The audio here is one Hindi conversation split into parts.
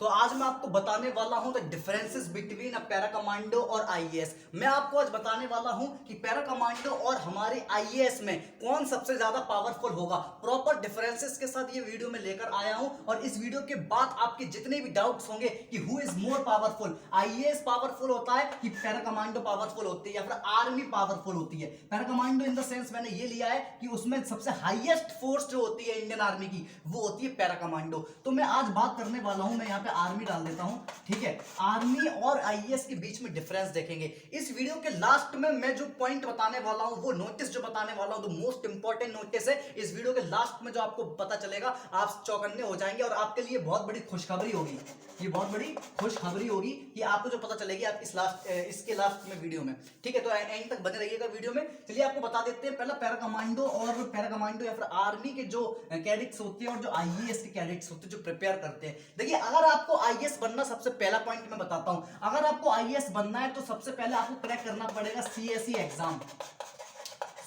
तो आज मैं आपको बताने वाला हूं the differences between a para commando और आईएएस। मैं आपको आज बताने वाला हूं कि पैरा कमांडो और हमारे आईएएस में कौन सबसे ज्यादा पावरफुल होगा। प्रॉपर डिफरेंसेस के साथ ये वीडियो में लेकर आया हूं और इस वीडियो के बाद आपके जितने भी डाउट्स होंगे कि who is more powerful, IAS powerful होता है कि पैरा कमांडो पावरफुल होती है या फिर आर्मी पावरफुल होती है। Para commando in the sense मैंने ये लिया है कि उसमें सबसे हाईएस्ट फोर्स जो होती है इंडियन आर्मी की वो होती है पैरा कमांडो। तो मैं आज बात करने वाला हूं, मैं यहाँ पे आर्मी डाल देता हूं, ठीक है। आर्मी और आईएएस के बीच में डिफरेंस देखेंगे इस वीडियो के लास्ट में। मैं जो पॉइंट बताने वाला हूं, वो नोटिस जो बताने वाला हूं, मोस्ट इंपॉर्टेंट नोटिस है इस वीडियो के लास्ट में जो आपको पता चलेगा आप चौकन्ने हो जाएंगे और आपके लिए बहुत बड़ी खुशखबरी होगी। ये बहुत बड़ी खुशखबरी होगी कि आपको जो पता चलेगी आप इसके लास्ट में वीडियो में, ठीक है। तो एंड तक बने रहिएगा वीडियो में। चलिए आपको बता देते हैं पहला पैरा कमांडो और पैरा कमांडो या फिर आर्मी के जो कैडेट्स होते हैं और जो आईएएस के कैडेट्स होते हैं जो प्रिपेयर करते हैं। देखिए अगर आपको आईएएस बनना, सबसे पहला पॉइंट मैं बताता हूं, अगर आपको आईएएस बनना है तो सबसे पहले आपको क्रैक करना पड़ेगा सीएसई एग्जाम।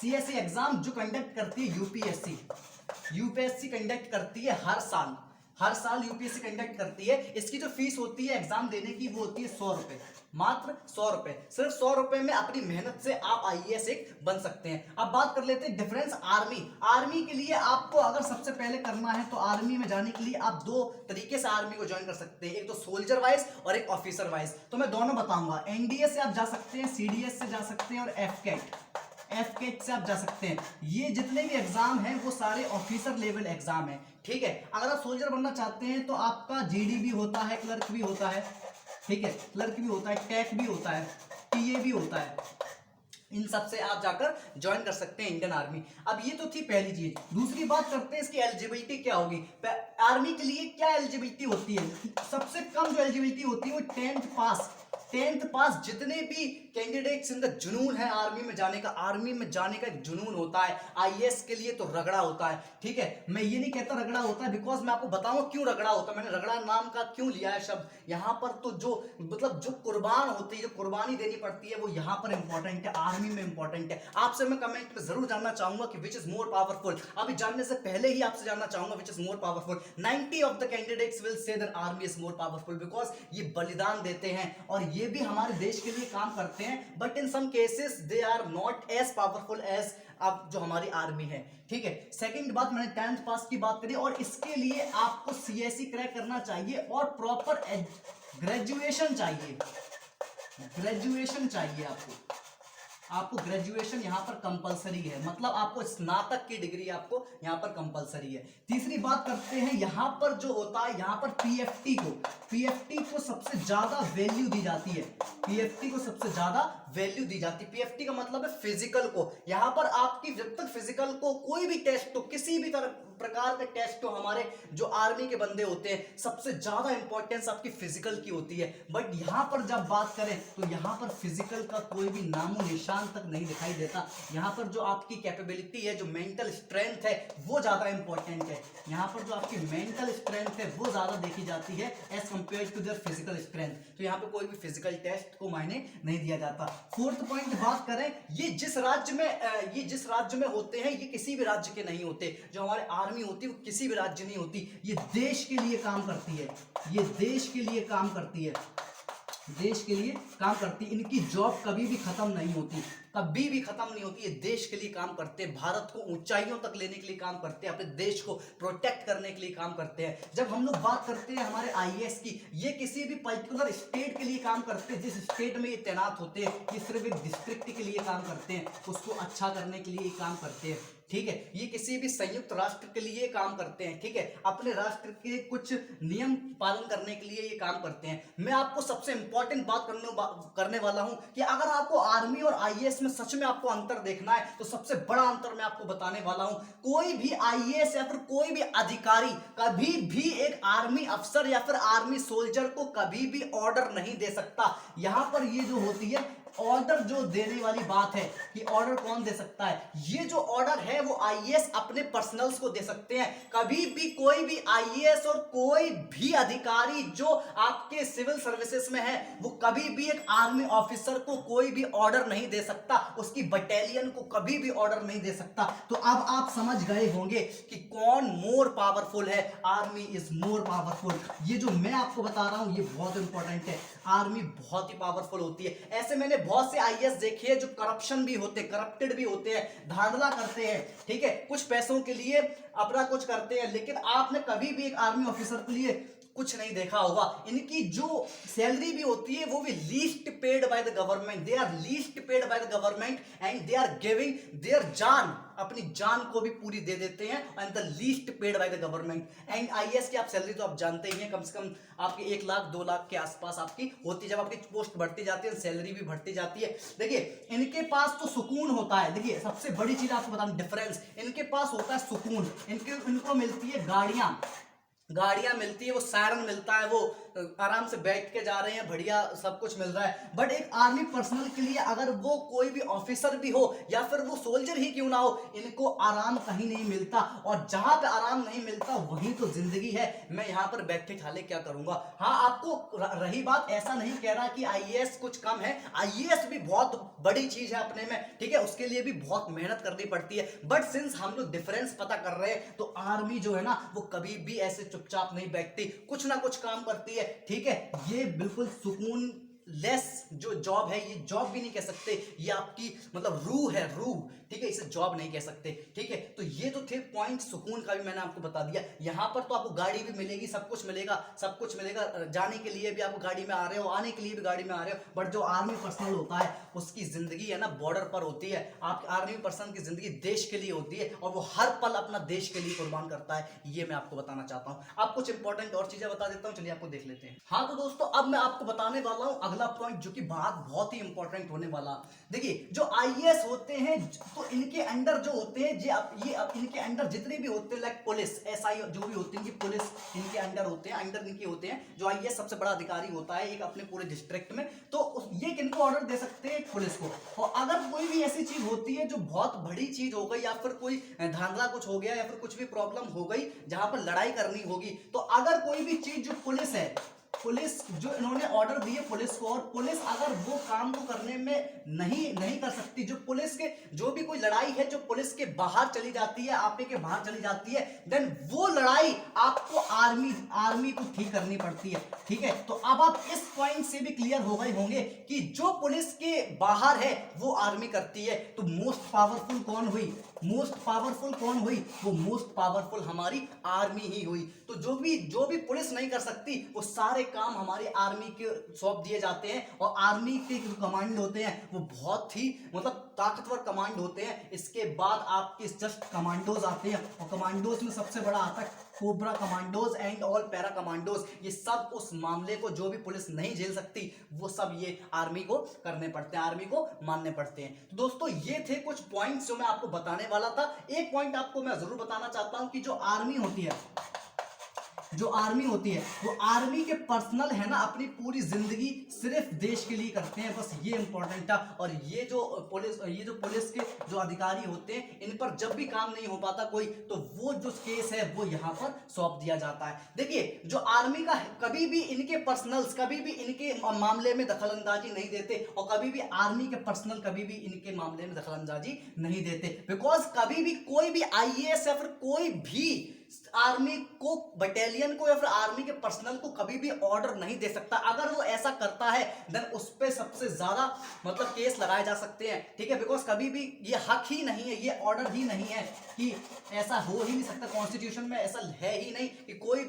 सीएसई एग्जाम जो कंडक्ट करती है यूपीएससी, यूपीएससी कंडक्ट करती है हर साल यूपीएससी कंडक्ट करती है। इसकी जो फीस होती है एग्जाम देने की वो होती है 100 रुपए, मात्र 100 रुपए। सिर्फ 100 रुपए में अपनी मेहनत से आप आईएएस एक बन सकते हैं। अब बात कर लेते हैं डिफरेंस आर्मी के लिए। आपको अगर सबसे पहले करना है तो आर्मी में जाने के लिए आप दो तरीके से आर्मी को ज्वाइन कर सकते हैं, एक तो सोल्जर वाइज और एक ऑफिसर वाइज। तो मैं दोनों बताऊंगा। एनडीए से आप जा सकते हैं, सीडीएस से जा सकते हैं और एफकेट से आप जा सकते हैं। ये जितने भी एग्जाम हैं वो सारे ऑफिसर लेवल एग्जाम है, ठीक है। अगर आप सोल्जर बनना चाहते हैं तो आपका जीडी भी होता है, क्लर्क भी होता है, ठीक है, क्लर्क भी होता है, टैक भी होता है, टीए भी होता है। इन सब से आप जाकर ज्वाइन कर सकते हैं इंडियन आर्मी। अब ये तो थी पहली चीज। दूसरी बात करते हैं इसकी एलिजिबिलिटी क्या होगी। आर्मी के लिए क्या एलिजिबिलिटी होती है? सबसे कम जो एलिजिबिलिटी होती है वो 10th पास। जितने भी कैंडिडेट्स इनका जुनून है आर्मी में जाने का एक जुनून होता है। आईएएस के लिए तो रगड़ा होता है, ठीक है। मैं ये नहीं कहता रगड़ा होता है, बिकॉज मैं आपको बताऊंगा क्यों रगड़ा होता है। मैंने रगड़ा नाम का क्यों लिया है शब्द। यहां पर तो जो मतलब जो कुर्बान होती है, जो कुर्बानी देनी पड़ती है वो यहां पर इंपॉर्टेंट है, आर्मी में इंपॉर्टेंट है। आपसे मैं कमेंट में जरूर जानना चाहूंगा कि विच इज मोर पावरफुल। अभी जानने से पहले ही आपसे जानना चाहूंगा which is more powerful. 90 of the candidates will say that army is more powerful because ये बलिदान देते हैं और ये भी हमारे देश के लिए काम करते हैं, but in some cases they are not as powerful as अब जो हमारी आर्मी है, ठीक है। सेकंड बात, मैंने 10th पास की बात करी और इसके लिए आपको सीएसई क्रैक करना चाहिए और प्रॉपर ग्रेजुएशन चाहिए। आपको ग्रेजुएशन यहां पर कंपलसरी है, मतलब आपको स्नातक की डिग्री आपको यहां पर कंपलसरी है। तीसरी बात करते हैं यहां पर जो होता है, यहां पर पीएफटी को सबसे ज्यादा वैल्यू दी जाती है। पीएफटी का मतलब है फिजिकल को। यहां पर आपकी जब तक फिजिकल को कोई भी टेस्ट हो, किसी भी तरह प्रकार का टेस्ट हो, हमारे जो आर्मी के बंदे होते हैं सबसे ज्यादा इंपॉर्टेंस आपकी फिजिकल की होती है। बट यहां पर जब बात करें तो यहां पर फिजिकल का कोई भी नामो निशान तक नहीं दिखाई देता। यहां पर जो आपकी कैपेबिलिटी है, जो मेंटल स्ट्रेंथ है वो ज्यादा इंपॉर्टेंट है। यहां पर जो आपकी मेंटल स्ट्रेंथ है वो ज्यादा देखी जाती है as compare to their physical strength. तो यहां पे कोई भी फिजिकल टेस्ट को मायने नहीं दिया जाता। फोर्थ पॉइंट बात करें, ये जिस राज्य में होते हैं ये किसी भी राज्य के नहीं होते। जो हमारे आर्मी होती है वो किसी भी राज्य नहीं होती, ये देश के लिए काम करती है, इनकी जॉब कभी भी खत्म नहीं होती, ये देश के लिए काम करते हैं, भारत को ऊंचाइयों तक लेने के लिए काम करते हैं, अपने देश को प्रोटेक्ट करने के लिए काम करते हैं। जब हम लोग बात करते हैं हमारे आईएएस की, ये किसी भी पर्टिकुलर स्टेट के लिए काम करते हैं। जिस स्टेट में ये तैनात होते हैं ये सिर्फ एक डिस्ट्रिक्ट के लिए काम करते हैं, उसको अच्छा करने के लिए काम करते हैं, ठीक है। ये किसी भी संयुक्त राष्ट्र के लिए काम करते हैं, ठीक है, अपने राष्ट्र के कुछ नियम पालन करने के लिए ये काम करते हैं। मैं आपको सबसे इंपॉर्टेंट बात करने वाला हूं कि अगर आपको आर्मी और आईएएस में सच में आपको अंतर देखना है तो सबसे बड़ा अंतर मैं आपको बताने वाला हूं। कोई भी आईएएस या फिर कोई भी अधिकारी कभी भी एक आर्मी अफसर या फिर आर्मी सोल्जर को कभी भी ऑर्डर नहीं दे सकता। यहां पर ये जो होती है ऑर्डर जो देने वाली बात है कि ऑर्डर कौन दे सकता है, ये जो ऑर्डर है वो आईएएस अपने पर्सनल्स को दे सकते हैं। कभी भी कोई भी आईएएस और कोई भी अधिकारी जो आपके सिविल सर्विसेज में है वो कभी भी एक आर्मी ऑफिसर को कोई भी ऑर्डर नहीं दे सकता, उसकी बटालियन को कभी भी ऑर्डर नहीं दे सकता। तो अब आप समझ गए होंगे कि कौन मोर पावरफुल है। Army is more powerful. ये जो मैं आपको बता रहा हूं ये बहुत इंपॉर्टेंट है। आर्मी बहुत ही पावरफुल होती है। ऐसे मैंने बहुत से आईएएस देखे हैं जो करप्शन भी होते हैं, करप्टेड भी होते हैं, धांधला करते हैं, ठीक है, कुछ पैसों के लिए अपना कुछ करते हैं, लेकिन आपने कभी भी एक आर्मी ऑफिसर के लिए कुछ नहीं देखा होगा। इनकी जो सैलरी भी होती है वो भी least paid by the government. They are least paid by the government and they are giving their जान, अपनी जान को भी पूरी दे देते हैं, and the least paid by the government. And IAS की आप सैलरी तो आप जानते ही हैं, कम से कम आपकी 1 लाख 2 लाख के आसपास आपकी होती है। जब आपकी पोस्ट बढ़ती जाती है सैलरी भी बढ़ती जाती है। देखिए इनके पास तो सुकून होता है। देखिए सबसे बड़ी चीज आपको बताऊं डिफरेंस, इनके पास होता है सुकून। इनको मिलती है गाड़ियां मिलती है, वो सायरन मिलता है, वो आराम से बैठ के जा रहे हैं, बढ़िया सब कुछ मिल रहा है। बट एक आर्मी पर्सनल के लिए अगर वो कोई भी ऑफिसर भी हो या फिर वो सोल्जर ही क्यों ना हो, इनको आराम कहीं नहीं मिलता। और जहां पे आराम नहीं मिलता वहीं तो जिंदगी है। मैं यहाँ पर बैठ के खाले क्या करूंगा। हाँ आपको रही बात, ऐसा नहीं कह रहा कि आईएएस कुछ कम है, आईएएस भी बहुत बड़ी चीज है अपने में, ठीक है, उसके लिए भी बहुत मेहनत करनी पड़ती है। बट सिंस हम लोग डिफरेंस पता कर रहे हैं तो आर्मी जो है ना वो कभी भी ऐसे चुपचाप नहीं बैठती, कुछ ना कुछ काम करती है, ठीक है। ये बिल्कुल सुकून लेस जो जॉब है, ये जॉब भी नहीं कह सकते, ये आपकी मतलब रूह है, रूह, ठीक है, इसे जॉब नहीं कह सकते, ठीक है। तो ये तो थे पॉइंट सुकून का भी मैंने आपको बता दिया। यहाँ पर तो आपको गाड़ी भी मिलेगी, सब कुछ मिलेगा, सब कुछ मिलेगा, जाने के लिए भी आपको गाड़ी में आ रहे हो, आने के लिए भी गाड़ी में आ रहे हो। बट जो आर्मी पर्सनल होता है उसकी जिंदगी है ना बॉर्डर पर होती है। आप आर्मी पर्सन की जिंदगी देश के लिए होती है और वो हर पल अपना देश के लिए कुर्बान करता है। ये मैं आपको बताना चाहता हूँ। आप कुछ इंपॉर्टेंट और चीजें बता देता हूँ, चलिए आपको देख लेते हैं। हाँ तो दोस्तों अब मैं आपको बताने वाला हूँ अगला पॉइंट जो कि बात बहुत ही इंपॉर्टेंट होने वाला। देखिए जो आईएएस होते हैं तो इनके अंडर जो होते हैं इनके अंडर जितने भी होते हैं लाइक पुलिस एसआई जो भी होते हैं कि पुलिस इनके अंडर होते हैं, अंडर इनके होते हैं। जो आईएएस सबसे बड़ा अधिकारी होता है एक अपने पूरे डिस्ट्रिक्ट में, तो ये किनको ऑर्डर दे सकते हैं, पुलिस को। और अगर कोई भी ऐसी चीज होती है जो बहुत बड़ी चीज हो गई या फिर कोई धांधला कुछ हो गया या फिर कुछ भी प्रॉब्लम हो गई जहां पर लड़ाई करनी होगी, तो अगर कोई भी चीज जो पुलिस है, पुलिस जो इन्होंने ऑर्डर दिए पुलिस को, और पुलिस अगर वो काम को करने में नहीं कर सकती, जो पुलिस के जो भी कोई लड़ाई है जो पुलिस के बाहर चली जाती है, आपे के बाहर चली जाती है, देन वो लड़ाई आपको आर्मी को ठीक करनी पड़ती है, ठीक है। तो अब आप इस पॉइंट से भी क्लियर हो गए होंगे कि जो पुलिस के बाहर है वो आर्मी करती है। तो मोस्ट पावरफुल कौन हुई, वो मोस्ट पावरफुल हमारी आर्मी ही हुई। तो जो भी पुलिस नहीं कर सकती वो सारे काम हमारी आर्मी के सौंप दिए जाते हैं। और आर्मी के जो कमांड होते हैं वो बहुत ही मतलब ताकतवर कमांड होते हैं। इसके बाद आपके जस्ट कमांडोज आते हैं, और कमांडोज में सबसे बड़ा आता है cobra commandos and all para commandos. ये सब उस मामले को जो भी पुलिस नहीं झेल सकती वो सब ये आर्मी को करने पड़ते हैं, आर्मी को मानने पड़ते हैं। तो दोस्तों ये थे कुछ पॉइंट्स जो मैं आपको बताने वाला था। एक पॉइंट आपको मैं जरूर बताना चाहता हूं कि जो आर्मी होती है वो आर्मी के पर्सनल है ना अपनी पूरी जिंदगी सिर्फ देश के लिए करते हैं, बस ये इंपॉर्टेंट था। और ये जो पुलिस के जो अधिकारी होते हैं इन पर जब भी काम नहीं हो पाता कोई, तो वो जो केस है वो यहाँ पर सौंप दिया जाता है। देखिए जो आर्मी का कभी भी इनके पर्सनल्स कभी भी इनके मामले में दखलंदाजी नहीं देते, और कभी भी आर्मी के पर्सनल कभी भी इनके मामले में दखलंदाजी नहीं देते, बिकॉज कभी भी कोई भी आईएएस या फिर कोई भी आर्मी को बटालियन को या फिर आर्मी के पर्सनल को कभी भी ऑर्डर नहीं दे सकता। अगर वो ऐसा करता है देन उस पे सबसे ज्यादा मतलब केस लगाए जा सकते हैं, ठीक है, बिकॉज कभी भी ये हक ही नहीं है, ये ऑर्डर ही नहीं है कि ऐसा हो ही नहीं सकता। कॉन्स्टिट्यूशन में ऐसा है ही नहीं कि कोई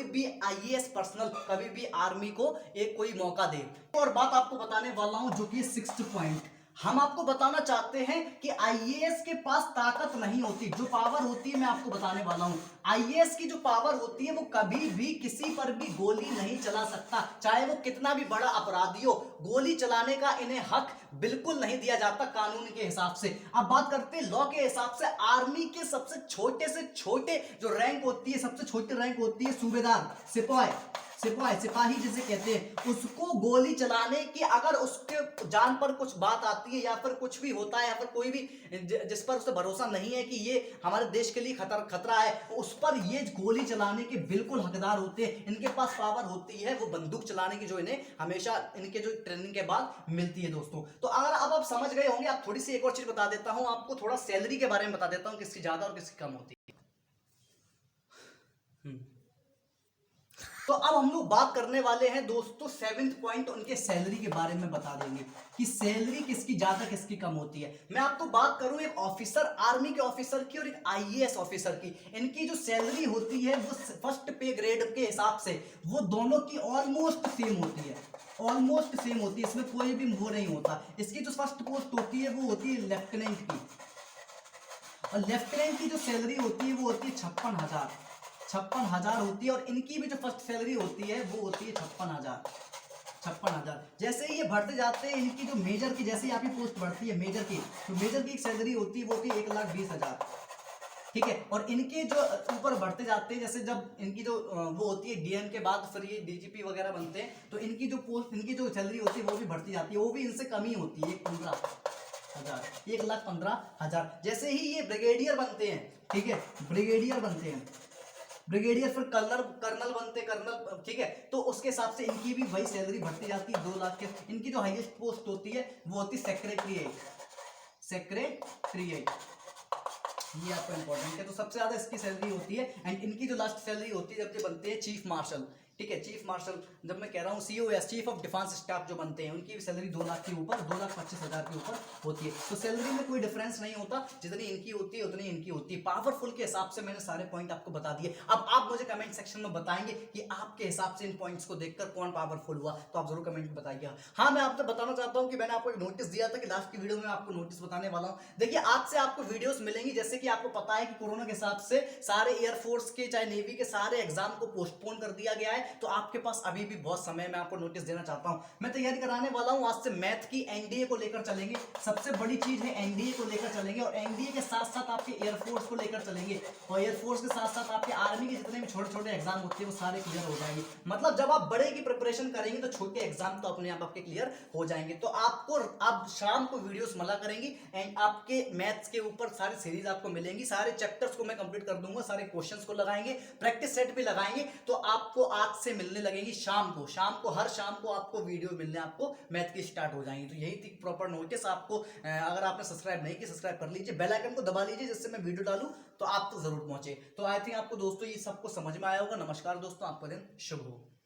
भी आईएएस पर्सनल कभी भी आर्मी को एक कोई मौका दे। और बात आपको बताने वाला हूं जो कि 6th पॉइंट हम आपको बताना चाहते हैं कि आईएएस के पास ताकत नहीं होती, जो पावर होती है मैं आपको बताने वाला हूं। आईएएस की जो पावर होती है वो कभी भी किसी पर भी गोली नहीं चला सकता, चाहे वो कितना भी बड़ा अपराधी हो। गोली चलाने का इन्हें हक बिल्कुल नहीं दिया जाता कानून के हिसाब से। अब बात करते हैं लॉ के हिसाब से। आर्मी के सबसे छोटे से छोटे जो रैंक होती है, सबसे छोटी रैंक होती है सूबेदार, सिपाही, सिपाही जिसे कहते हैं, उसको गोली चलाने की अगर उसके जान पर कुछ बात आती है या फिर कुछ भी होता है या फिर कोई भी जिस पर उसे भरोसा नहीं है कि ये हमारे देश के लिए खतरा है, उस पर ये गोली चलाने के बिल्कुल हकदार होते हैं। इनके पास पावर होती है वो बंदूक चलाने की, जो इन्हें हमेशा इनके जो ट्रेनिंग के बाद मिलती है दोस्तों। तो अगर अब आप समझ गए होंगे, आप थोड़ी सी एक और चीज बता देता हूं आपको, थोड़ा सैलरी के बारे में बता देता हूं, किसकी ज्यादा और किसकी कम होती है। तो अब हम लोग बात करने वाले हैं दोस्तों 7th पॉइंट, उनके सैलरी के बारे में बता देंगे कि सैलरी किसकी ज्यादा किसकी कम होती है। मैं आपको बात करूं एक ऑफिसर, आर्मी के ऑफिसर की और एक आईएएस ऑफिसर की, इनकी जो सैलरी होती है वो फर्स्ट पे ग्रेड के हिसाब से वो दोनों की ऑलमोस्ट सेम होती है, ऑलमोस्ट सेम होती है, इसमें कोई भी वो नहीं होता। इसकी जो फर्स्ट पोस्ट होती है वो होती है लेफ्टिनेंट की, और लेफ्टिनेंट की जो सैलरी होती है वो होती है 56,000 होती है, और इनकी भी जो फर्स्ट सैलरी होती है वो होती है 56,000। जैसे ही ये बढ़ते जाते हैं, इनकी जो मेजर की, जैसे ही आपकी पोस्ट बढ़ती है मेजर की, तो मेजर की एक सैलरी होती है वो होती है 1,20,000, ठीक है। और इनके जो ऊपर बढ़ते जाते हैं, जैसे जब इनकी जो वो होती है डीएम के बाद फिर ये डीजीपी वगैरह बनते हैं, तो इनकी जो पोस्ट, इनकी जो सैलरी होती है वो भी बढ़ती जाती है, वो भी इनसे कम ही होती है, 1,15,000। जैसे ही ये ब्रिगेडियर बनते हैं, ठीक है, ब्रिगेडियर बनते हैं, ब्रिगेडियर फिर कर्नल बनते, कर्नल, ठीक है, तो उसके हिसाब से इनकी भी वही सैलरी बढ़ती जाती है 2 लाख के। इनकी जो हाईएस्ट पोस्ट होती है वो होती है सेक्रेटरीएट, ये आपको इंपॉर्टेंट है। तो सबसे ज्यादा इसकी सैलरी होती है, एंड इनकी जो लास्ट सैलरी होती है जब ये बनते हैं चीफ मार्शल, ठीक है, चीफ मार्शल, जब मैं कह रहा हूँ COS, chief of defence staff जो बनते हैं, उनकी भी सैलरी 2 लाख के ऊपर, 2,25,000 के ऊपर होती है। तो सैलरी में कोई डिफरेंस नहीं होता, जितनी इनकी होती है उतनी इनकी होती है। पावरफुल के हिसाब से मैंने सारे पॉइंट आपको बता दिए। अब आप मुझे कमेंट सेक्शन में बताएंगे कि आपके हिसाब से इन पॉइंट्स को देखकर कौन पावरफुल हुआ, तो आप जरूर कमेंट में बताइएगा। हाँ, मैं आपसे बताना चाहता हूँ कि मैंने आपको एक नोटिस दिया था कि लास्ट की वीडियो में आपको नोटिस बताने वाला हूँ। देखिए, आज से आपको वीडियोस मिलेंगी, जैसे कि आपको पता है कि कोरोना के हिसाब से सारे एयरफोर्स के चाहे नेवी के सारे एग्जाम को पोस्टपोन कर दिया गया है, तो आपके पास अभी भी बहुत समय, मैं आपको नोटिस देना चाहता हूं। मैं तैयारी कराने वाला हूं आज से मैथ की, एनडीए को लेकर चलेंगे, सबसे बड़ी चीज है एनडीए को लेकर चलेंगे, और एनडीए के साथ साथ आपके एयरफोर्स को लेकर चलेंगे, और एयरफोर्स के साथ साथ आपके आर्मी के जितने भी छोटे छोटे एग्जाम होते हैं वो सारे क्लियर हो जाएंगे। मतलब जब आप बड़े की प्रिपरेशन करेंगे तो छोटे एग्जाम तो अपने आप आपके क्लियर हो जाएंगे। तो आपको अब शाम को वीडियोस मिला करेंगी, एंड आपके मैथ्स के ऊपर सारी सीरीज आपको मिलेंगी, सारे चैप्टर्स को मैं कंप्लीट कर दूंगा, सारे क्वेश्चंस को लगाएंगे, प्रैक्टिस सेट भी लगाएंगे। तो आपको आज से मिलने लगेगी शाम को हर शाम को आपको वीडियो मिलने, आपको मैथ की स्टार्ट हो जाएंगी। तो यही थी प्रॉपर नोटिस आपको। अगर आपने सब्सक्राइब नहीं किया, सब्सक्राइब कर लीजिए, बेल आइकन को दबा लीजिए, जिससे मैं वीडियो डालूं तो आप तो जरूर पहुंचे। तो आई थिंक आपको दोस्तों ये सबको समझ में आया होगा। नमस्कार दोस्तों, आपका दिन शुभ हो।